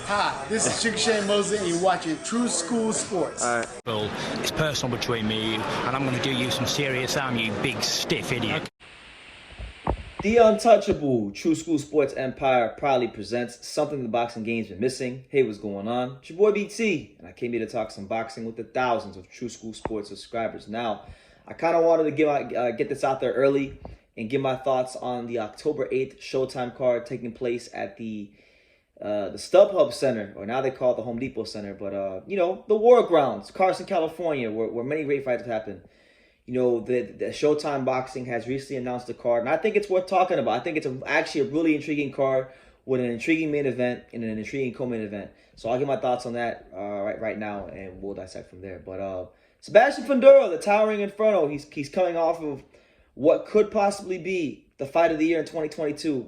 Hi, this is Chick Shane Mosley, and you're watching True School Sports. All right. Well, it's personal between me and you, and I'm going to do you some serious harm, you big stiff idiot. The untouchable True School Sports Empire proudly presents something the boxing game's been missing. Hey, what's going on? It's your boy BT, and I came here to talk some boxing with the thousands of True School Sports subscribers. Now, I kind of wanted to get this out there early and give my thoughts on the October 8th Showtime card taking place at the StubHub Center, or now they call it the Home Depot Center, but the War Grounds, Carson, California, where many great fights have happened. The Showtime Boxing has recently announced the card, and I think it's worth talking about. I think it's actually a really intriguing card with an intriguing main event and an intriguing co-main event. So I'll give my thoughts on that right now, and we'll dissect from there. But Sebastian Fundora, the towering Inferno, he's coming off of what could possibly be the fight of the year in 2022.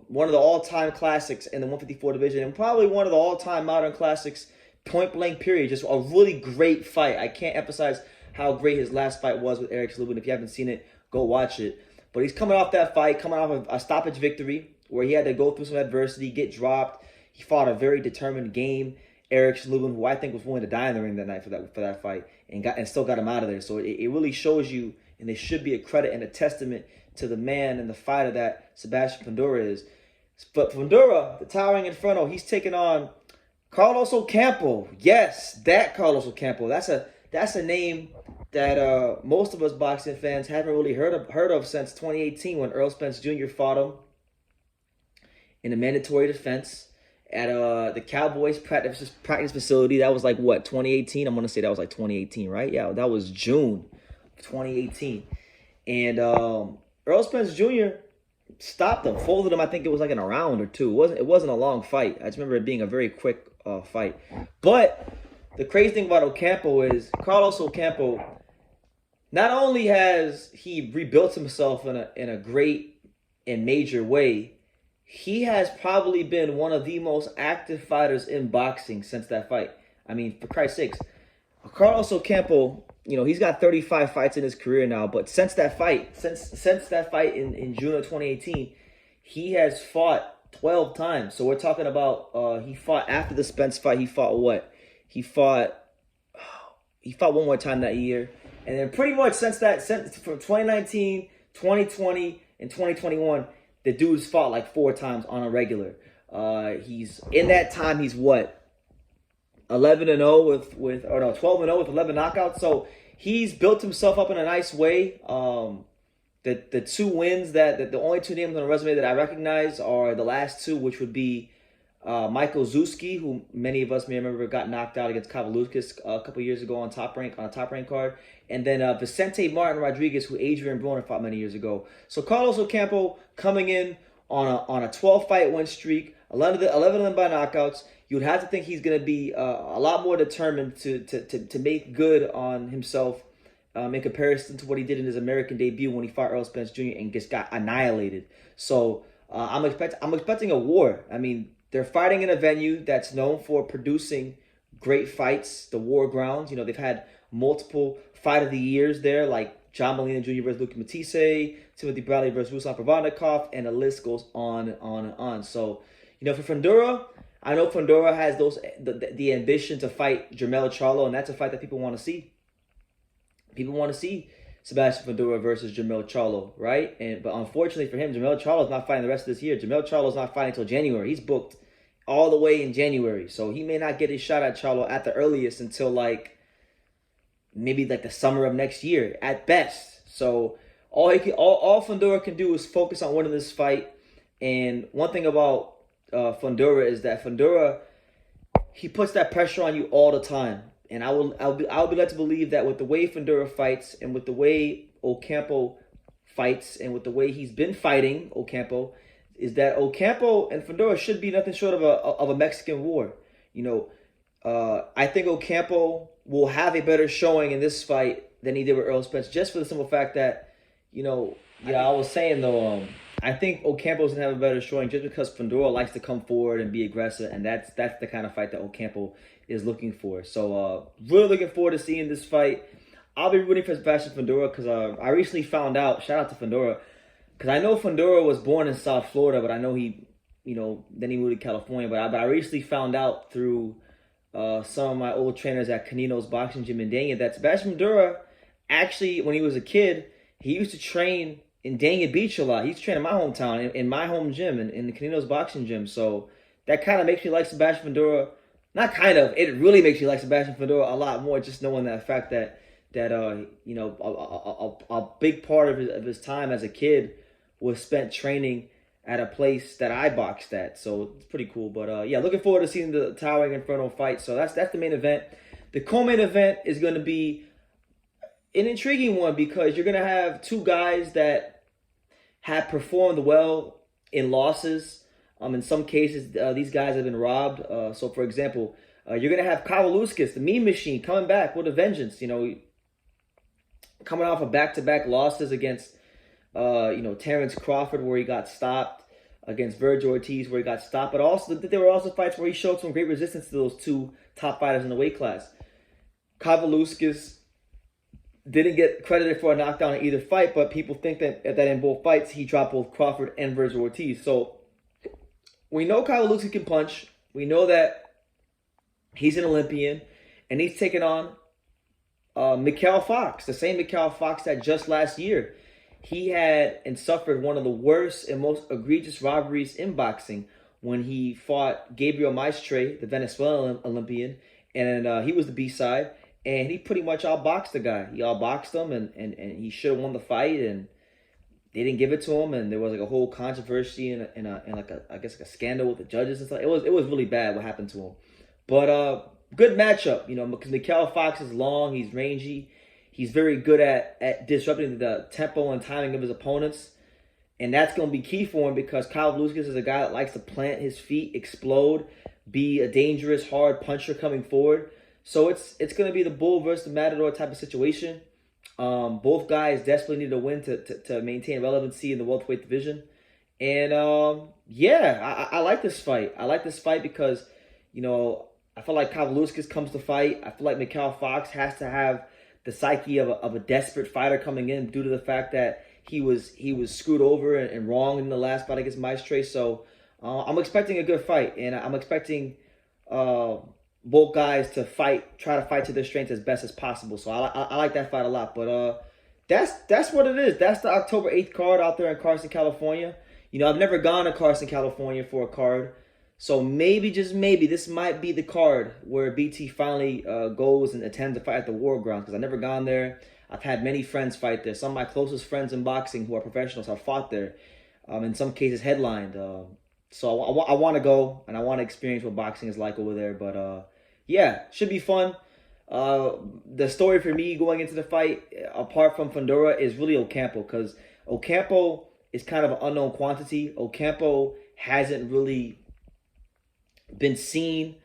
One of the all-time classics in the 154 division, and probably one of the all-time modern classics, point-blank period. Just a really great fight. I can't emphasize how great his last fight was with Erickson Lubin. If you haven't seen it, go watch it. But he's coming off that fight, coming off of a stoppage victory where he had to go through some adversity, get dropped. He fought a very determined game. Erickson Lubin, who I think was willing to die in the ring that night for that fight, and still got him out of there. So it really shows you, and it should be a credit and a testament to the man and the fighter that Sebastian Fundora is. But Fundora, the towering Inferno, he's taking on Carlos Ocampo. Yes, that Carlos Ocampo. That's a name that most of us boxing fans haven't really heard of since 2018 when Errol Spence Jr. fought him in a mandatory defense at the Cowboys practice facility. That was like, what, 2018? I'm going to say that was like 2018, right? Yeah, that was June 2018. And Errol Spence Jr. stopped him, folded him. I think it was like in a round or two. It wasn't a long fight. I just remember it being a very quick fight. But the crazy thing about Ocampo is Carlos Ocampo, not only has he rebuilt himself in a great and major way, he has probably been one of the most active fighters in boxing since that fight. I mean, for Christ's sakes, Carlos Ocampo, he's got 35 fights in his career now, but since that fight, in June of 2018, he has fought 12 times. So we're talking about he fought after the Spence fight. He fought what? He fought one more time that year. And then pretty much since from 2019, 2020, and 2021, the dude's fought like 4 times on a regular. He's in that time, he's what? 11-0 with 12-0 with 11 knockouts. So he's built himself up in a nice way. The 2 wins the only 2 names on the resume that I recognize are the last 2, which would be Michael Zuski, who many of us may remember got knocked out against Kavaliaskas a couple years ago on a top rank card, and then Vicente Martin Rodriguez, who Adrian Broner fought many years ago. So Carlos Ocampo coming in on a 12-fight win streak, 11 of them by knockouts. You would have to think he's going to be a lot more determined to make good on himself in comparison to what he did in his American debut when he fought Errol Spence Jr. and just got annihilated. So I'm expecting a war. I mean, they're fighting in a venue that's known for producing great fights, the War Grounds. They've had multiple Fight of the Years there, like John Molina Jr. versus Luke Matisse, Timothy Bradley versus Ruslan Provodnikov, and the list goes on and on and on. So, for Fundora, I know Fundora has the ambition to fight Jermell Charlo, and that's a fight that people want to see. People want to see Sebastian Fundora versus Jermell Charlo, right? But unfortunately for him, Jermell Charlo is not fighting the rest of this year. Jermell Charlo is not fighting until January. He's booked all the way in January. So he may not get his shot at Charlo at the earliest until maybe the summer of next year at best. So all Fundora can do is focus on winning this fight. And one thing about Fundora is that Fundora, he puts that pressure on you all the time. And I'll be led to believe that with the way Fundora fights, and with the way Ocampo fights, and with the way he's been fighting Ocampo, is that Ocampo and Fundora should be nothing short of a Mexican war. I think Ocampo will have a better showing in this fight than he did with Errol Spence, just for the simple fact that, I was saying though, I think Ocampo's gonna have a better showing just because Fundora likes to come forward and be aggressive, and that's the kind of fight that Ocampo is looking for. So really looking forward to seeing this fight. I'll be rooting for Sebastian Fundora because I recently found out, shout out to Fundora, because I know Fundora was born in South Florida, but I know he then he moved to California. But I recently found out through some of my old trainers at Canino's Boxing Gym in Dania that Sebastian Fundora, actually, when he was a kid, he used to train in Dania Beach a lot. He used to train in my hometown, in my home gym, in the Canino's Boxing Gym. So that kind of makes me like Sebastian Fundora. Not kind of, it really makes me like Sebastian Fundora a lot more, just knowing that fact that a big part of his time as a kid was spent training at a place that I boxed at. So it's pretty cool. But yeah, looking forward to seeing the Towering Inferno fight. So that's the main event. The co-main event is going to be an intriguing one because you're going to have two guys that have performed well in losses. In some cases, these guys have been robbed. So, for example, you're going to have Kavaliaskas, the Mean Machine, coming back with a vengeance. Coming off of back-to-back losses against, Terrence Crawford, where he got stopped, against Virgil Ortiz, where he got stopped. But also, there were also fights where he showed some great resistance to those two top fighters in the weight class. Kavaliaskas didn't get credited for a knockdown in either fight, but people think that in both fights, he dropped both Crawford and Virgil Ortiz. So, we know Kavaliaskas can punch. We know that he's an Olympian, and he's taking on Mykal Fox, the same Mykal Fox that just last year he had and suffered one of the worst and most egregious robberies in boxing when he fought Gabriel Maestre, the Venezuelan Olympian, and he was the B-side, and he pretty much outboxed the guy. He outboxed him, and he should have won the fight, and they didn't give it to him, and there was like a whole controversy and like a scandal with the judges and stuff. It was really bad what happened to him, but good matchup, because Mykal Fox is long, he's rangy, he's very good at disrupting the tempo and timing of his opponents, and that's going to be key for him because Kavaliaskas is a guy that likes to plant his feet, explode, be a dangerous, hard puncher coming forward. So it's going to be the bull versus the matador type of situation. Both guys desperately need a win to maintain relevancy in the welterweight division. And yeah, I like this fight. I like this fight because, I feel like Kavaliaskas comes to fight. I feel like Mykal Fox has to have the psyche of a desperate fighter coming in due to the fact that he was screwed over and wrong in the last fight against Maestre. So I'm expecting a good fight, and I'm expecting both guys to try to fight to their strengths as best as possible. So I like that fight a lot. But that's what it is. That's the October 8th card out there in Carson, California. I've never gone to Carson, California for a card. So maybe, just maybe, this might be the card where BT finally goes and attends a fight at the War Grounds, because I've never gone there. I've had many friends fight there. Some of my closest friends in boxing who are professionals have fought there. In some cases headlined. So I want to go, and I want to experience what boxing is like over there. But yeah, should be fun. The story for me going into the fight, apart from Fundora, is really Ocampo, because Ocampo is kind of an unknown quantity. Ocampo hasn't really been seen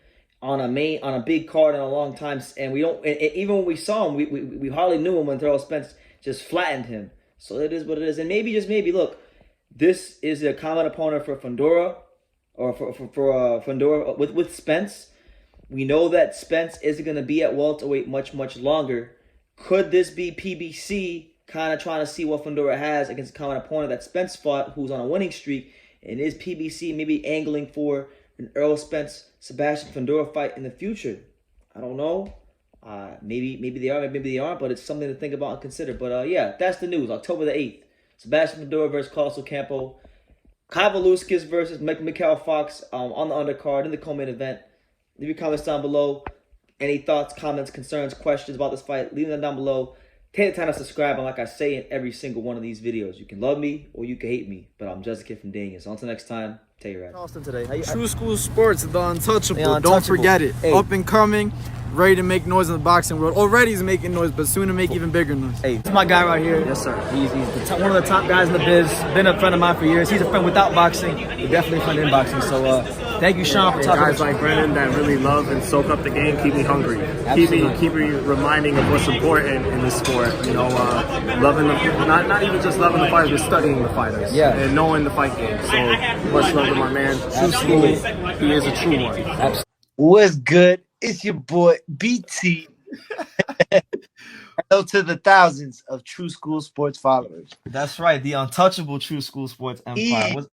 on a big card in a long time, and we don't. And even when we saw him, we hardly knew him when Errol Spence just flattened him. So it is what it is, and maybe, just maybe, look, this is a common opponent for Fundora, or for Fundora with Spence. We know that Spence isn't going to be at welterweight much longer. Could this be PBC kind of trying to see what Fundora has against a common opponent that Spence fought, who's on a winning streak, and is PBC maybe angling for an Errol Spence Sebastian Fundora fight in the future? I don't know. Maybe they are, maybe they aren't, but it's something to think about and consider. But yeah, that's the news. October the 8th. Sebastian Fundora versus Carlos Ocampo. Kavaliaskas versus Mykal Fox on the undercard in the co-main event. Leave your comments down below. Any thoughts, comments, concerns, questions about this fight, leave them down below. Take the time to subscribe, and like I say in every single one of these videos, you can love me or you can hate me, but I'm just a kid from Dania. So until next time, take your ass. Austin today. True School Sports, the untouchable. The Don't untouchable. forget it. Hey. Up and coming, ready to make noise in the boxing world. Already he's making noise, but soon to make even bigger noise. Hey, this is my guy right here. Yes, sir. He's one of the top guys in the biz. Been a friend of mine for years. He's a friend without boxing, but definitely a friend in boxing. So thank you, Sean, for talking. Guys like Brennan that really love and soak up the game keep me hungry. Keep me reminding of what's important in this sport. Loving not even just loving the fighters, but studying the fighters. Yeah. And knowing the fight game. So much love to my man. True School. He is a true one. Absolutely. What's good? It's your boy BT. Hello to the thousands of True School Sports followers. That's right. The untouchable True School Sports empire.